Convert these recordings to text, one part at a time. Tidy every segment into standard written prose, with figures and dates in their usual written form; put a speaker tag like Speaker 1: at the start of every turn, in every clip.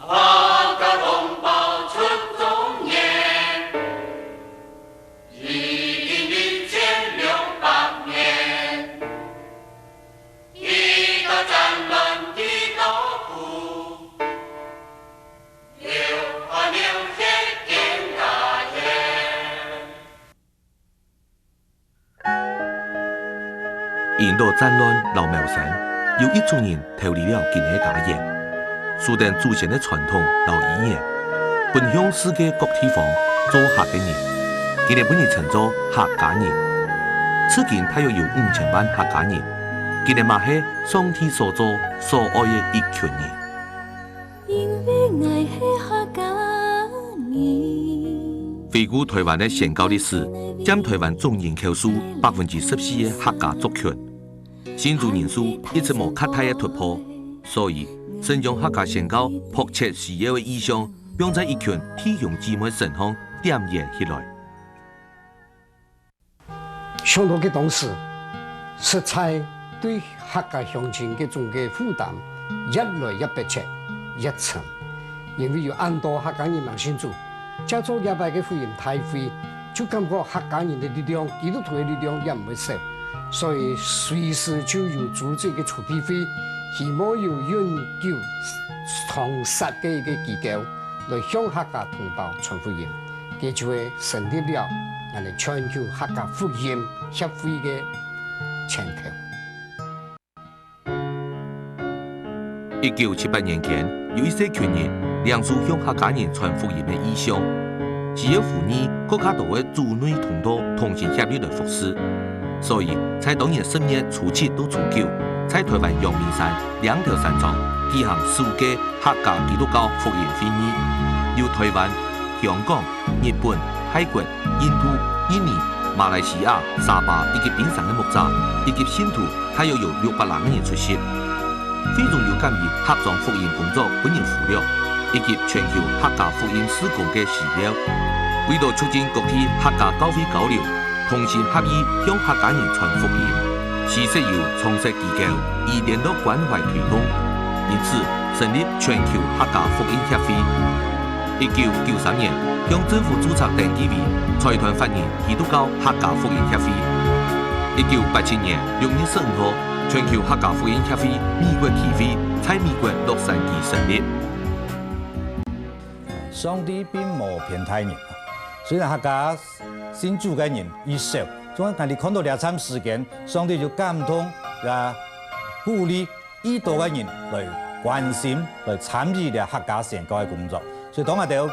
Speaker 1: 客家同胞出中年，已经1600年，一个战乱的道路，留下天大业。
Speaker 2: 印度战乱老苗山，有一族人逃离了今的家园。树定祖先的传统老语言，分享世界各地方做客的人，今日本人称作客家人。此间大约有5000万客家人，今日嘛是上天所造所爱的一群人。
Speaker 3: 因为爱是客家人。
Speaker 2: 回顾台湾的宪教历史，占台湾总人口数14%的客家族群，新住人数一直无较大的突破，所以。神将客家宣教迫切需要的意向，用在一群弟兄姊妹身上点燃起来。
Speaker 4: 想到嘅当时，实在对客家乡亲嘅种嘅负担越来越迫切、越沉，因为有很多客家人民信主，接触耶拜嘅福音太会，就感觉客家人的力量、基督徒嘅力量也唔会少，所以随时就有组织嘅筹备会。希望有永久长实嘅一个机构来向客家同胞传福音，佢就会成立了人哋全球客家福音协会嘅前头。
Speaker 2: 1978年前，有一些群人亮出向客家人传福音的意向，需要妇女更加多的族内同道同心协力来服侍，所以在当年10月初7到初9。在台湾阳明山2条山庄举行首届客家基督教福音会议，由台湾、香港、日本、泰国、印度、印尼、马来西亚、沙巴以及槟城的牧者以及信徒，大约有600多人出席。会中有鉴于客庄福音工作本人辅料，以及全球客家福音事工的资料，为了促进各地客家教会交流，同心合意向客家人传福音。其实由创设机构以联络关怀推动，因此成立全球客家福音协会。1993年向政府注册登记为财团法人基督教客家福音协会。1987年6月15号，全球客家福音协会美国期会在美国洛杉矶成立。
Speaker 5: 上帝并无偏袒人，虽然客家信主嘅人越少。总係你看到兩參事件，上帝就感動鼓勵許多嘅人來關心、來參與了客家宣教嘅工作。所以當我哋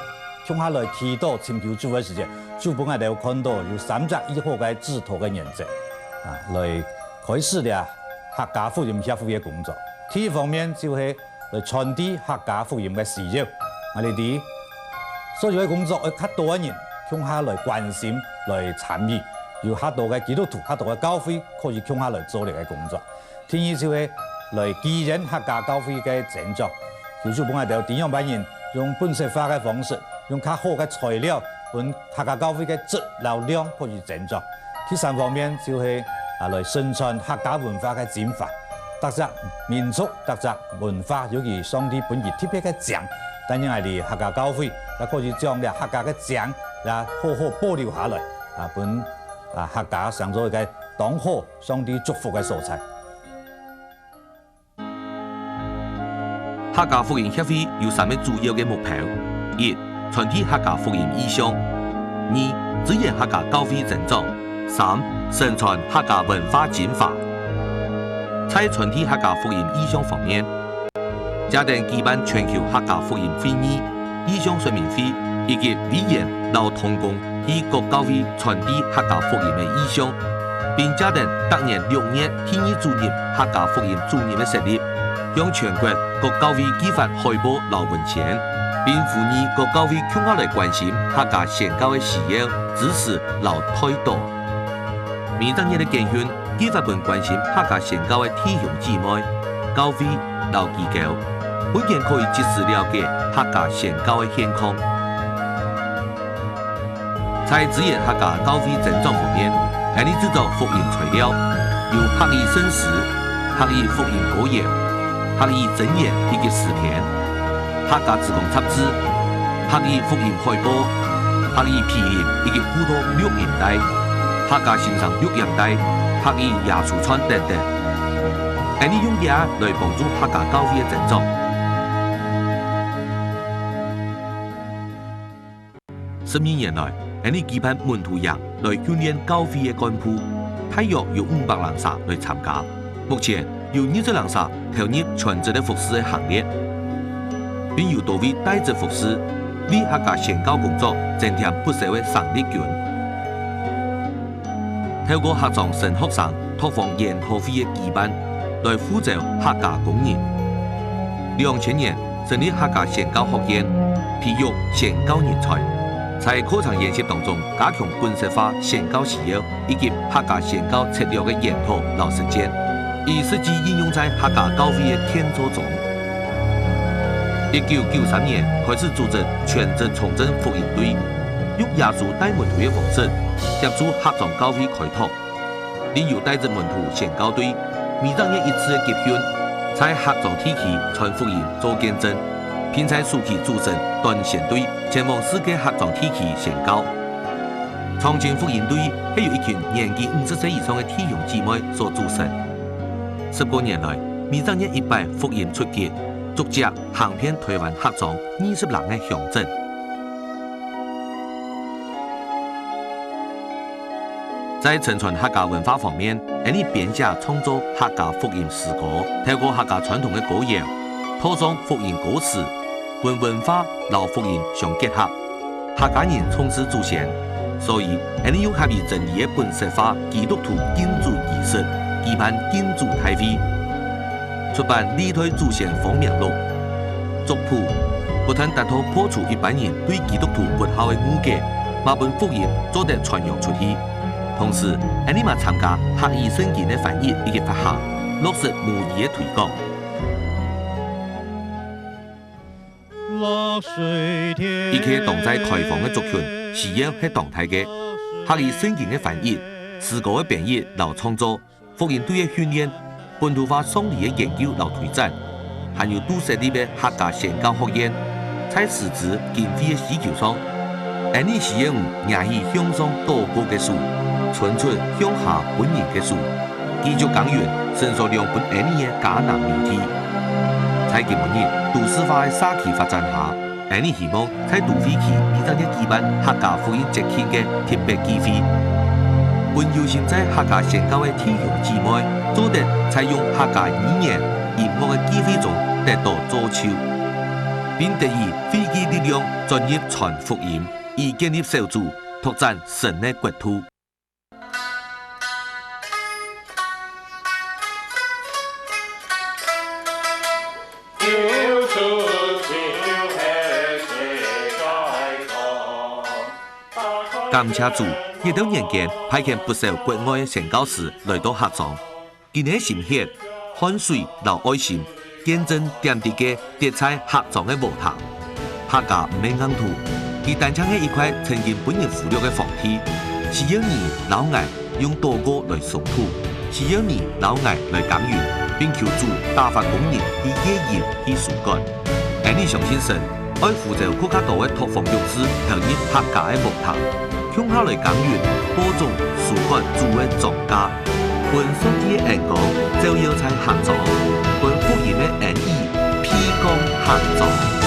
Speaker 5: 向下來祈禱尋求主嘅時間，主幫我哋看到有3隻以後嘅指導嘅原則，來開始了客家福音協會嘅工作。第一方面就係來傳遞客家福音嘅事業，我哋啲所有嘅工作，較多嘅人向下來關心、來參與。有較多嘅基督徒、較多嘅教會可以向下來做呢個工作。第二就係來基建客家教會嘅建造，就是幫我哋點樣把人用本色化嘅方式，用較好嘅材料，本客家教會嘅質流量可以建造。第三方面就係來宣傳客家文化嘅展發，特色民族、特色文化，尤其上帝本意特別嘅獎，等於我哋客家教會，可以將呢客家嘅獎好好保留下來，本。客家上咗嘅當好上帝祝福嘅素材。
Speaker 2: 客家福音協會有3個主要嘅目標：一、傳遞客家福音意向；二、支援客家教會成長；三、宣傳客家文化精華。在傳遞客家福音意向方面，加定舉辦全球客家福音會議、意向說明會以及委員勞同工。以各教會傳遞客家福音嘅意向，並加定隔年6月天意主任客家福音主任嘅設立，向全國各教會寄發海報留文錢，並呼籲各教會向下來關心客家宣教嘅需要、支持留態度。每當日嘅建訓，寄發本關心客家宣教嘅弟兄姊妹、教會留機構，每件可以及時了解客家宣教嘅現況。在支援客家教會增長方面，向你製造福音材料，有客語聖詩、客語福音歌謠、客語箴言以及詩篇。客家自贡杂志、客语福音海报、客语批音以及许多录音带、客家欣赏录音带、客语耶稣传等等，安尼用嘢来帮助客家教会的成长。12年来，安尼举办门徒营来训练教会的干部，大约有500人啥来参加。目前有20人啥投入全职的服侍的行列，并有多位带职服侍，为客家宣教工作增添不少的生力军。透过客庄神学生拓荒研讨会的举办，来辅助客家工人。2000年成立客家宣教学院，培育宣教人才。在课程研习当中，加强本色化宣教需要以及客家宣教策略的研讨和实践，以实际应用在客家教会的建造中。1993年开始组织全职重整福音队，用耶稣带门徒的方式，协助客庄教会开拓。另有带着门徒宣教队，每当一次的集训，在客庄地区传福音做见证。并在暑期组成短线队前往世界客庄地区宣教。长青福音队是由一群年纪50岁以上的弟兄姊妹所组成。10多年来，每当年100福音出街，逐渐行遍台湾客庄20人的乡镇。在承传客家文化方面，安尼编写创作客家福音诗歌，透过客家传统的歌谣，套上福音歌词。文化和福音相结合，客家人重视祖先，所以安尼用合于真理的本色化基督徒敬主仪式，举办敬主大会，出版《历代祖先方面录》，族谱不但达到破除一般人对基督徒不好的误解，把本福音做得传扬出去。同时，安尼嘛参加客语圣经的翻译以及发行，落实母语的推广。伊去同在台湾的族群需要是动态的，客语圣经的翻译、诗歌的编译和创作、福音队的训练、本土化丧礼的研究和推展，还有都设立的客家宣教学院，在师资经费的需求上，安尼需要也是向上多过的数，纯粹向下本人的数，继续耕耘，伸缩两本安尼的迦南媒体。在今日都市化的社区发展下，安尼希望在都会区每当日举办客家福音节庆的特别机会，本有心在客家宣教的弟兄姊妹，做得采用客家语言、音乐的机会中得到造就，并得以汇集力量专业传福音，以建立小组，拓展神的国土。感谢主，一到年间派遣不少国外的宣教师来到客庄，今日心血、汗水和爱心，见证点滴嘅跌在客庄的舞台。客家唔係硬土，佢單槍係一塊曾經本人腐朽嘅房體，需要你老艾用刀戈來鬆土，需要你老艾來耕耘，並求主打發工人以野鹽去樹幹。而你相信神，愛負責更加多嘅拓荒勇士投入客家嘅舞台。向下來耕耘，播種樹幹主嘅莊稼，本上帝嘅恩光照耀在客莊，本福音嘅恩義披光客莊。